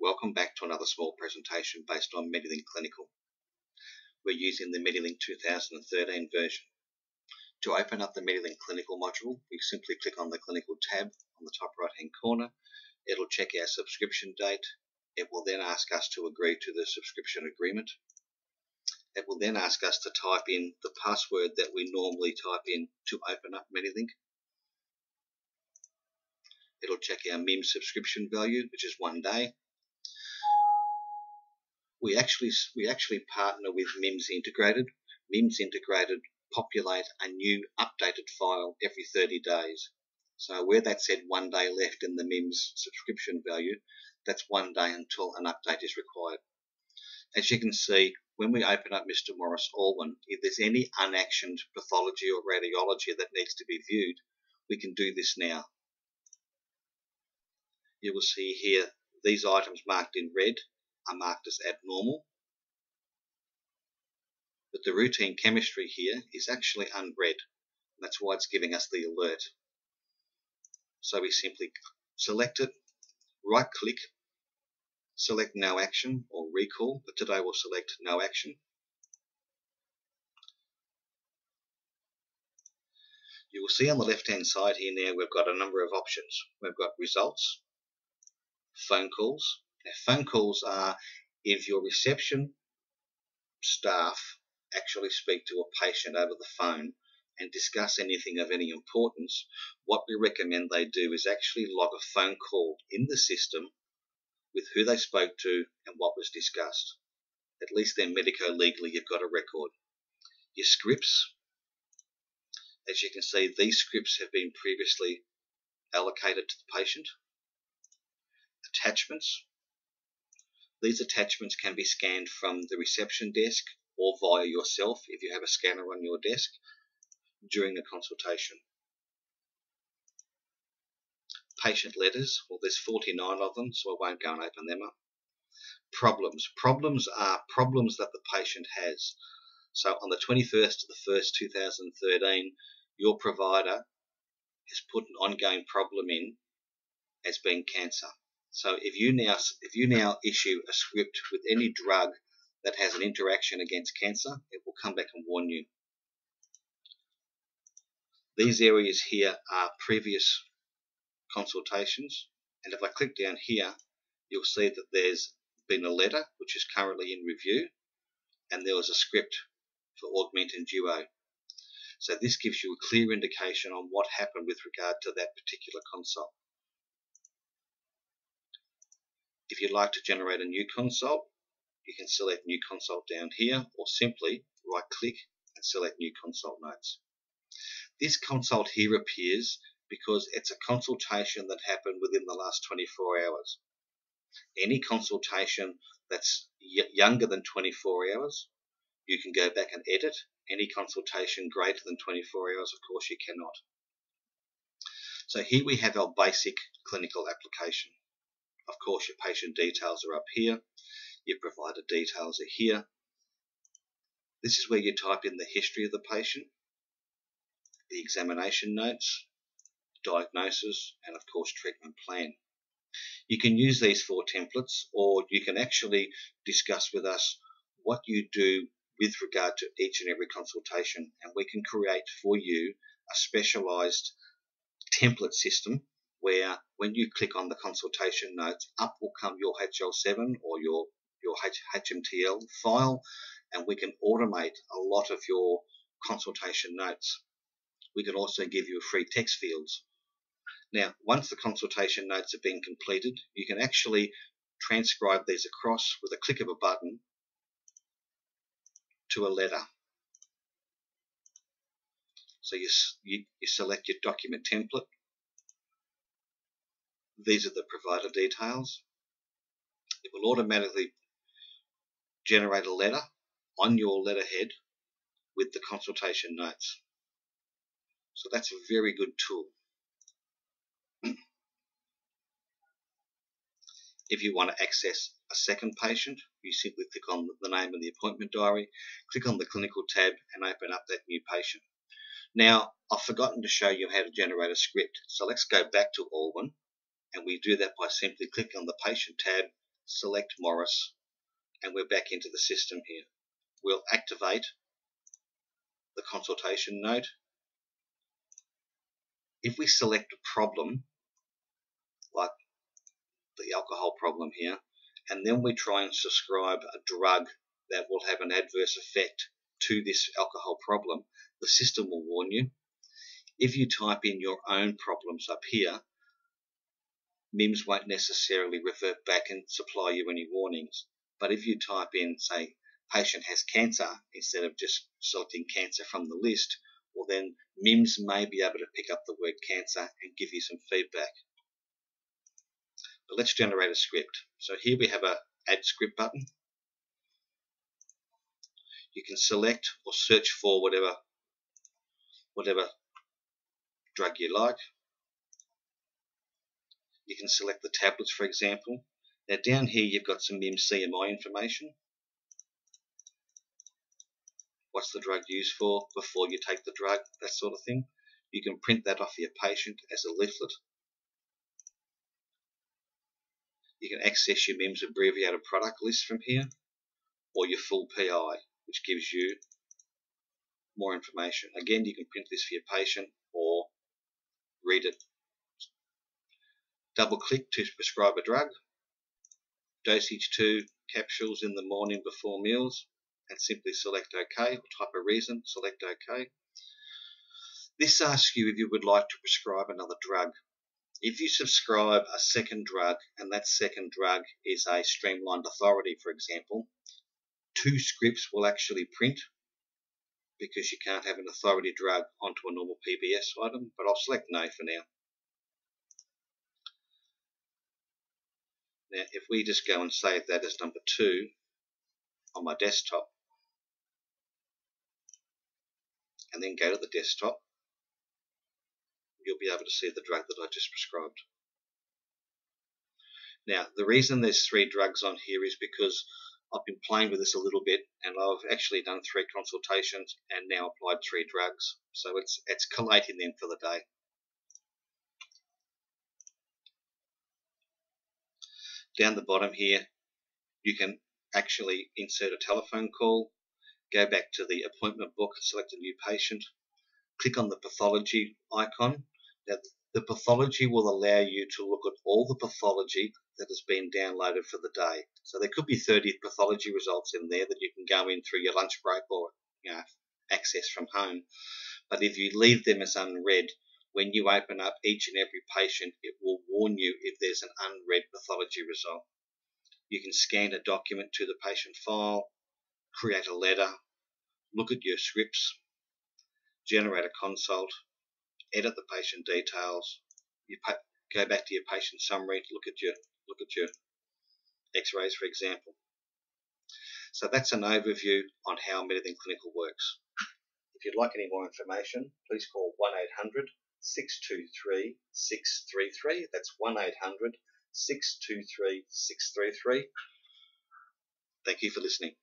Welcome back to another small presentation based on Medilink Clinical. We're using the Medilink 2013 version. To open up the Medilink Clinical module, we simply click on the Clinical tab on the top right hand corner. It'll check our subscription date. It will then ask us to agree to the subscription agreement. It will then ask us to type in the password that we normally type in to open up Medilink. It'll check our MIM subscription value, which is 1 day. We actually partner with MIMS Integrated. MIMS Integrated populate a new updated file every 30 days. So where that said 1 day left in the MIMS subscription value, that's 1 day until an update is required. As you can see, when we open up Mr. Morris Alwyn, if there's any unactioned pathology or radiology that needs to be viewed, we can do this now. You will see here these items marked in red are marked as abnormal, but the routine chemistry here is actually unread. That's why it's giving us the alert. So we simply select it, right click, select no action or recall, but today we'll select no action. You will see on the left hand side here now we've got a number of options. We've got results, phone calls. Now phone calls are if your reception staff actually speak to a patient over the phone and discuss anything of any importance. What we recommend they do is actually log a phone call in the system with who they spoke to and what was discussed. At least then medico-legally you've got a record. Your scripts, as you can see, these scripts have been previously allocated to the patient. Attachments. These attachments can be scanned from the reception desk or via yourself if you have a scanner on your desk during a consultation. Patient letters, well there's 49 of them, so I won't go and open them up. Problems. Problems are problems that the patient has. So on the 21st of the 1st 2013, your provider has put an ongoing problem in as being cancer. So if you now issue a script with any drug that has an interaction against cancer, it will come back and warn you. These areas here are previous consultations, and if I click down here, you'll see that there's been a letter which is currently in review, and there was a script for Augment and Duo. So this gives you a clear indication on what happened with regard to that particular consult. If you'd like to generate a new consult, you can select New Consult down here, or simply right-click and select New Consult Notes. This consult here appears because it's a consultation that happened within the last 24 hours. Any consultation that's younger than 24 hours, you can go back and edit. Any consultation greater than 24 hours, of course, you cannot. So here we have our basic clinical application. Of course, your patient details are up here. Your provider details are here. This is where you type in the history of the patient, the examination notes, diagnosis, and of course treatment plan. You can use these 4 templates, or you can actually discuss with us what you do with regard to each and every consultation, and we can create for you a specialized template system where when you click on the consultation notes, up will come your HL7 or your HMTL file, and we can automate a lot of your consultation notes. We can also give you free text fields. Now, once the consultation notes have been completed, you can actually transcribe these across with a click of a button to a letter. So you select your document template. These are the provider details. It will automatically generate a letter on your letterhead with the consultation notes. So that's a very good tool. If you want to access a second patient, you simply click on the name of the appointment diary, click on the clinical tab and open up that new patient. Now, I've forgotten to show you how to generate a script. So let's go back to Alwyn, and we do that by simply clicking on the patient tab, select Morris, and we're back into the system here. We'll activate the consultation note. If we select a problem, like the alcohol problem here, and then we try and prescribe a drug that will have an adverse effect to this alcohol problem, the system will warn you. If you type in your own problems up here, MIMS won't necessarily revert back and supply you any warnings. But if you type in, say, patient has cancer, instead of just selecting cancer from the list, well then MIMS may be able to pick up the word cancer and give you some feedback. But let's generate a script. So here we have a add script button. You can select or search for whatever drug you like. You can select the tablets, for example. Now down here you've got some MIMS CMI information. What's the drug used for before you take the drug, that sort of thing. You can print that off for your patient as a leaflet. You can access your MIMS abbreviated product list from here, or your full PI, which gives you more information. Again, you can print this for your patient or read it. Double click to prescribe a drug. Dosage 2 capsules in the morning before meals, and simply select OK, or type a reason, select OK. This asks you if you would like to prescribe another drug. If you subscribe a second drug, and that second drug is a streamlined authority, for example, 2 scripts will actually print, because you can't have an authority drug onto a normal PBS item, but I'll select no for now. Now, if we just go and save that as number 2 on my desktop, and then go to the desktop, you'll be able to see the drug that I just prescribed. Now, the reason there's 3 drugs on here is because I've been playing with this a little bit, and I've actually done 3 consultations and now applied 3 drugs. So it's collating them for the day. Down the bottom here, you can actually insert a telephone call, go back to the appointment book, select a new patient, click on the pathology icon. Now, the pathology will allow you to look at all the pathology that has been downloaded for the day. So there could be 30 pathology results in there that you can go in through your lunch break or access from home. But if you leave them as unread, when you open up each and every patient, it will warn you if there's an unread pathology result. You can scan a document to the patient file, create a letter, look at your scripts, generate a consult, edit the patient details, you go back to your patient summary, look at your x-rays, for example. So that's an overview on how Medilink Clinical works. If you'd like any more information, please call 1-800-623-633. That's 1-800-623-633. Thank you for listening.